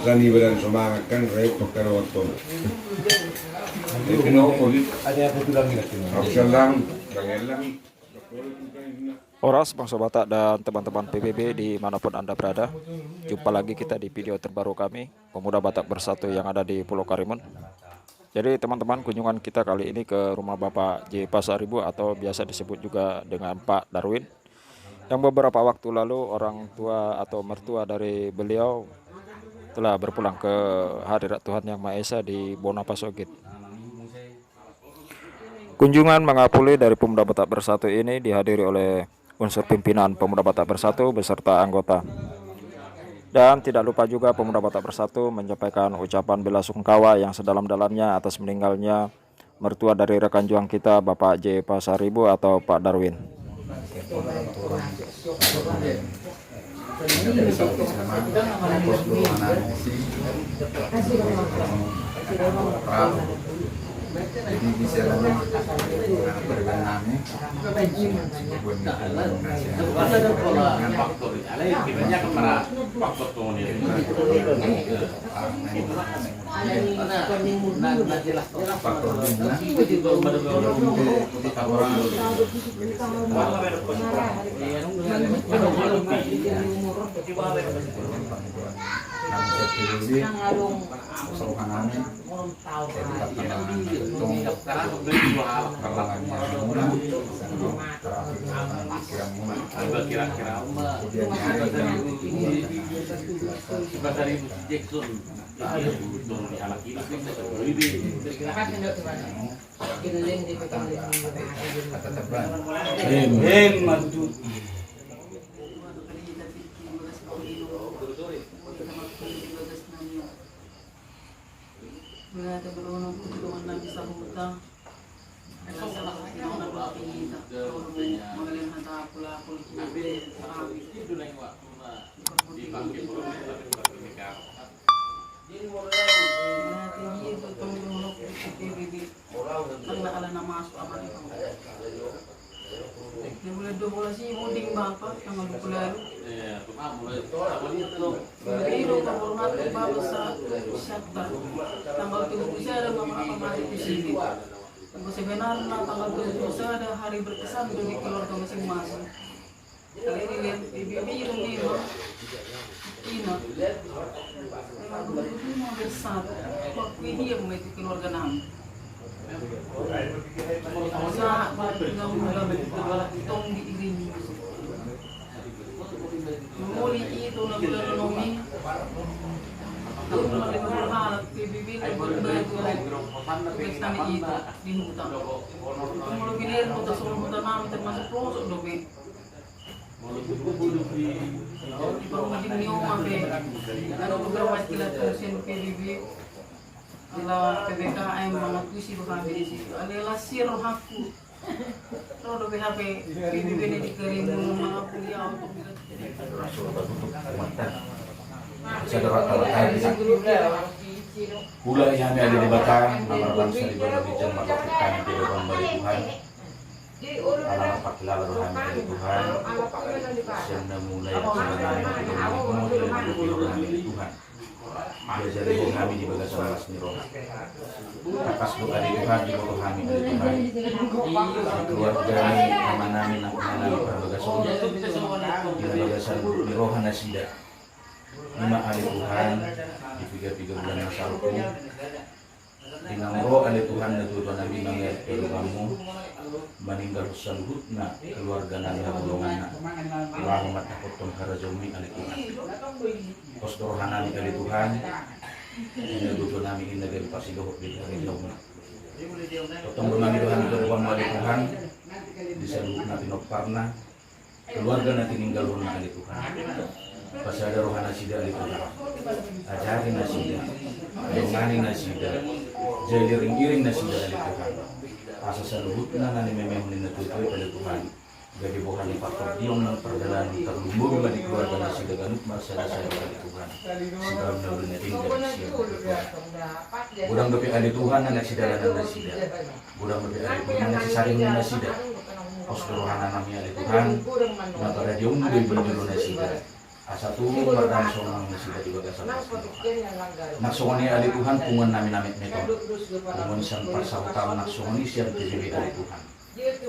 Sani badan semangat kan repot kan waktu. Itu nopo di. Ada apa tu lagi nak tengok? Aksalam, bangelang. Oras, Bangsa Batak dan teman-teman PBB dimanapun Anda berada. Jumpa lagi kita di video terbaru kami, Pemuda Batak Bersatu yang ada di Pulau Karimun. Jadi teman-teman, kunjungan kita kali ini ke rumah Bapak J. Pasaribu atau biasa disebut juga dengan Pak Darwin, yang beberapa waktu lalu orang tua atau mertua dari beliau telah berpulang ke hadirat Tuhan Yang Maha Esa di Bonapasogit. Kunjungan mengapuli dari Pemuda Batak Bersatu ini dihadiri oleh unsur pimpinan Pemuda Batak Bersatu beserta anggota. Dan tidak lupa juga Pemuda Batak Bersatu menyampaikan ucapan bela sungkawa yang sedalam-dalamnya atas meninggalnya mertua dari rekan juang kita Bapak J. Pasaribu atau Pak Darwin. Jadi bisa berbenamnya sebenarnya tanggal 7 ada hari berkesan bagi keluarga masing-masing. Kali ini lihat PBB yang Ina memang besar. Waktu ini yang memiliki keluarga namun. Saat bergabung tong diiringi. Muli itu nabulan nomi. Berharap PBB berbagi tugas itu di hutan. Kalau bilir hutan seluruh hutan namun termasuk pelosok dobe. Di Perumah Dimnioma ada beberapa istilah fungsi PBB adalah PBKM mengakuisi bahwa di situ adalah sirhaku. Kalau dobe HP PBB ini dikirimun mengakui untuk Pula yang ada di Batam, nama bangsa di Indonesia melakukan kehidupan bagi Tuhan. Alamat pakilah rohani dari Tuhan. Senda mulai dari Tuhan. Belajar dari kami di bagas alas niroha. Atas doa di Tuhan di bawah kami dari Tuhan. Keluarga kami amanami nami berbagas di bagasan niroha nasida. 5 ahli Tuhan di 3 bulan masalku dinangro ahli Tuhan dan Tuhan Nabi manggil kamu meninggal saluhutna keluarga nabi golongan Allahumma takutun harajumi ahli Tuhan kosdorohanani ahli Tuhan ini Tuhan Nabi ini dari pasidoh di hari jauh potong bermani Tuhan itu ruang ahli Tuhan di saluhutna tinokparna keluarga nanti tinggal rumah ahli Tuhan. Pas ada rohana sida di Tuhan, ajarin nasida, dongani nasida, jadi iring nasida di Tuhan. Asa saluhutna nani memang ninatutuy pada Tuhan. Gadi bukan di faktor diom ng perjalanan terlumbu di keluarga nasida ganut masalah saya pada Tuhan. Sebab nabi tinggal siap Tuhan. Budang dopi ali Tuhan anak sida dan nasida. Budang dopi ali Tuhan anak saring nasida. Pos rohana nami ali Tuhan. Maka diom di benjulu nasida. asa tuh perdana sonang sudah dibagasan naksongoni ali Tuhan pungan nami meton pungan san parsautan naksongoni sian PBB ali Tuhan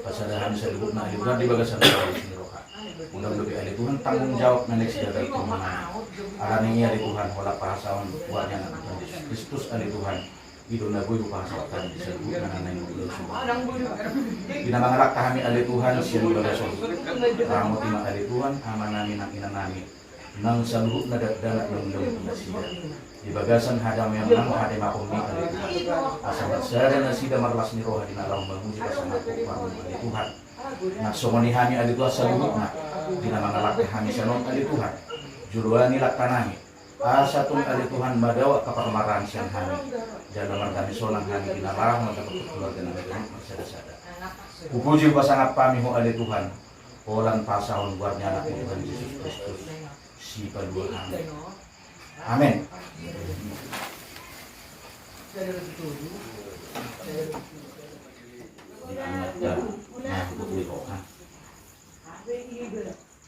pasadahan seribut na ali Tuhan dibagasan ali roha undang lebih ali Tuhan tanggung jawab nanek sejaga itu mana alani ali Tuhan wala pahasawan buatnya Tuhan Yesus Kristus ali Tuhan itu lagu itu pahasawan disebut nana yang belum semua kita mengelak kami ali Tuhan sian dibagasan ramu tima ali Tuhan amanami nami nang saluhut na dadak ng loob na sida. Ibagasan hadam yang nang hade makumni ali Tuhan. Asabat sada na sida marlas ni roha dinalaw mamuji kasama ko ali Tuhan. Naksomoni hami ali Tuhan saluhut na dinamangalak hami sanon ali Tuhan. Juruani laktanami. Asatun ali Tuhan madawa kaparmaran siang hami. Dalam kami sonang hami dinalaw mendapat keluarga na medan marsada-sada. Pupuji pasangat pamiho ali Tuhan. Olan pasahon buatnya anak Tuhan Yesus Kristus. Si kedua kami. Amin.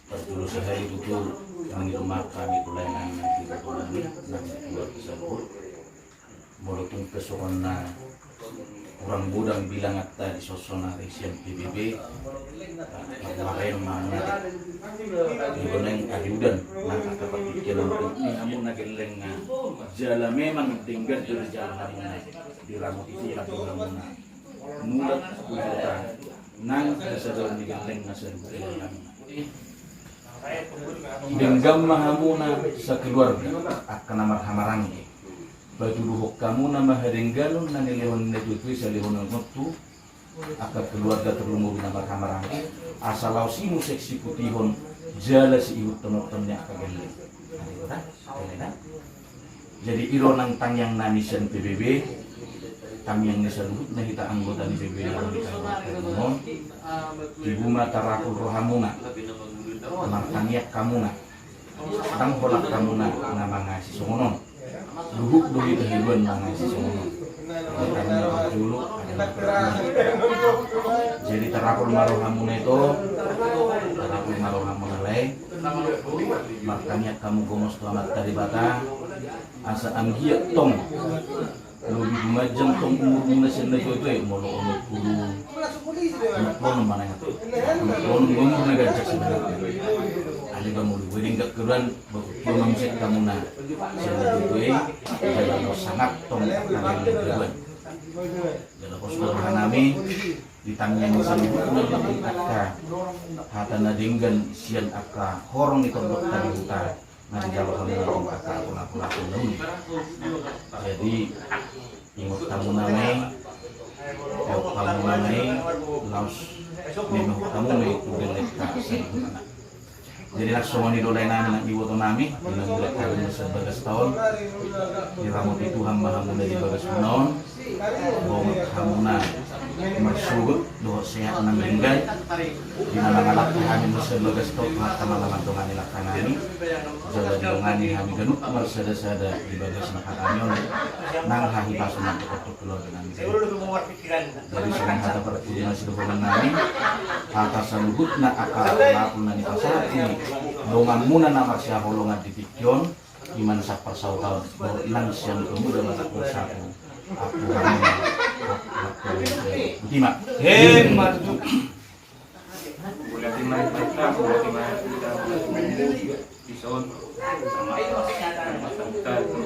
Terjulus sehari betul yang di rumah kami tulengan yang tidak tulani nanti keluar tersebut molotun kesona orang budang bilang atta di sosona resian PBB kemarin mana digoneng adiudan nang kata pikiran ini namun nageleng jala memang tinggal di jalan namuna di rambut itu namuna mulut kujutan nang kesadar digeleng ngasar bukan namuna denggam mahamuna sekeluarga akan amar hamarangi baju duhuk kamu nama hadenggalun nani lewon nejutui salihun ngotu akan keluarga terlumur nama hamarangi asal lausimu seksi putihon jala si iut tonok-tonoknya kageleng jadi ironang tang yang namisan PBB kami yang nisaluhut na kita anggota di PBB yang dikawal ibu mata rakul rohamuna martaniak kamuna tang holak kamuna nama ngasi songonon luhuk doi kehidupan ngasi songonon jadi terakul marohamuna itu terakul marohamuna lay martaniak kamu gomos selamat dari bata asa anggiat tong lebih majang tong umur muna senda itu molo umur guru umur mana itu umur negara sebenarnya ali ba mulu wedding gak keruan bakyo mamsek kamu na senda itu dalam sangat tong kalian keruan dalam postur hanami ditanya yang salibut nang akka hata na dinggan sian akka horong itu tadi huta nah jawab kamu kata aku jadi ingat kamu namai laus memang kamu itu delekta jadi langsung didolain anak ibu atau nami dengan delekta sebagai tahun di rambut itu hamba dari bagas menon bom hamuna mersugut doh sehat nang lenggai di malang-alang kami sebagai stok malam-malam dongan lakanani jalan dongani kami genuk marsada-sada di bagas makananyon nang hahi pasunan ketuk keluar dengan dari senang kata perpujian sidokongan nami kata saluhut na akal lapun nani pasati dongan muna namar siya holongan di pikyon iman sa persautan nang siyang kemuda matak bersatu aku hamuna Butima. Maju. Boleh timah kita, boleh timah kitaison sama kita itu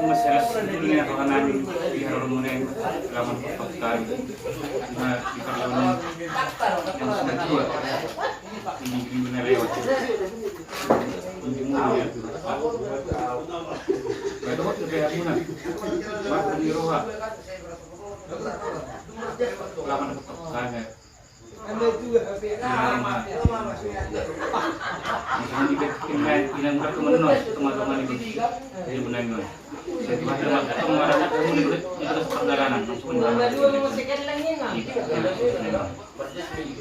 masalah sebetulnya kalau nanti di hari mulai laman pertama nah di perlawanan yang sudah dua ini benar lewat ini mulai betul kayak mana bahkan di roha laman pertama Anda juga misalnya di yang berkemenon teman-teman itu jadi benar-benar jadi teman-teman itu perjalanan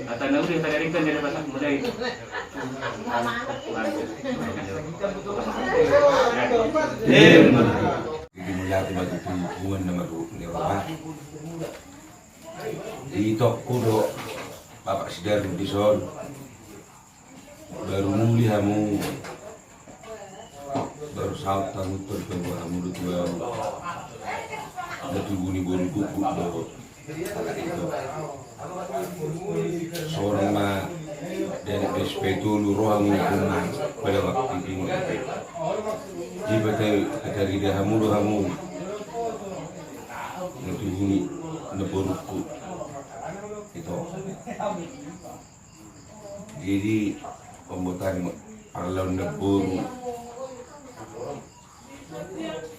atau nanti kita carikan dari pasar muda itu dimulai bagi hubungan nomor ni roha di tok kudo Bapak Sidar Dison baru muli kamu baru saat kamu tertentu kamu dua guni bolu kuku do seorang mah dari SP itu luruh kamu pada waktu ini jika dari dia kamu do kamu guni neboruku itu jadi pembuatan kalau neburu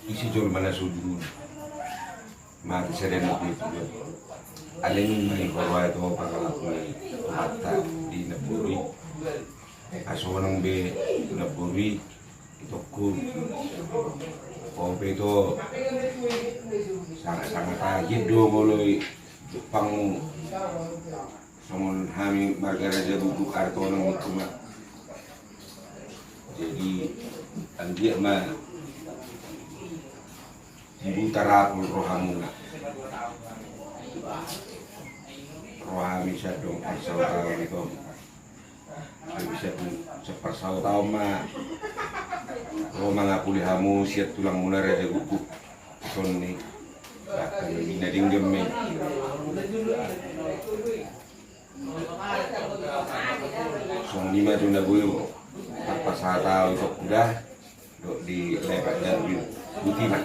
isi jual mana sudu mati sedang itu aleng mai bahwa itu pangalaku mata di neburi asonang be neburi itu ku itu sangat tajam do mulai Jepang namun kami margaraja buku kartu orang cuma jadi dia mah ibu tarapul rohamuna rohami sadong pasal tahun itu bisa sepersau tahun mah roh mangapuli hamu siat tulang muna raja buku sonni akan binading gemme song lima tunda buyu pas tahu itu udah di lepak dan putih mah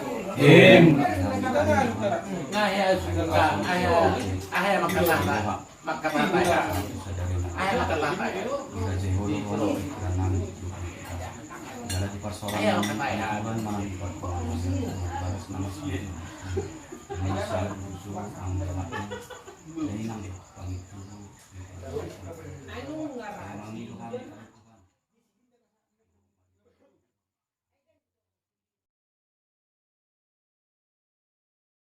Nah ya sudah ayah makan apa ya ayah makan apa ya ayah makan apa ya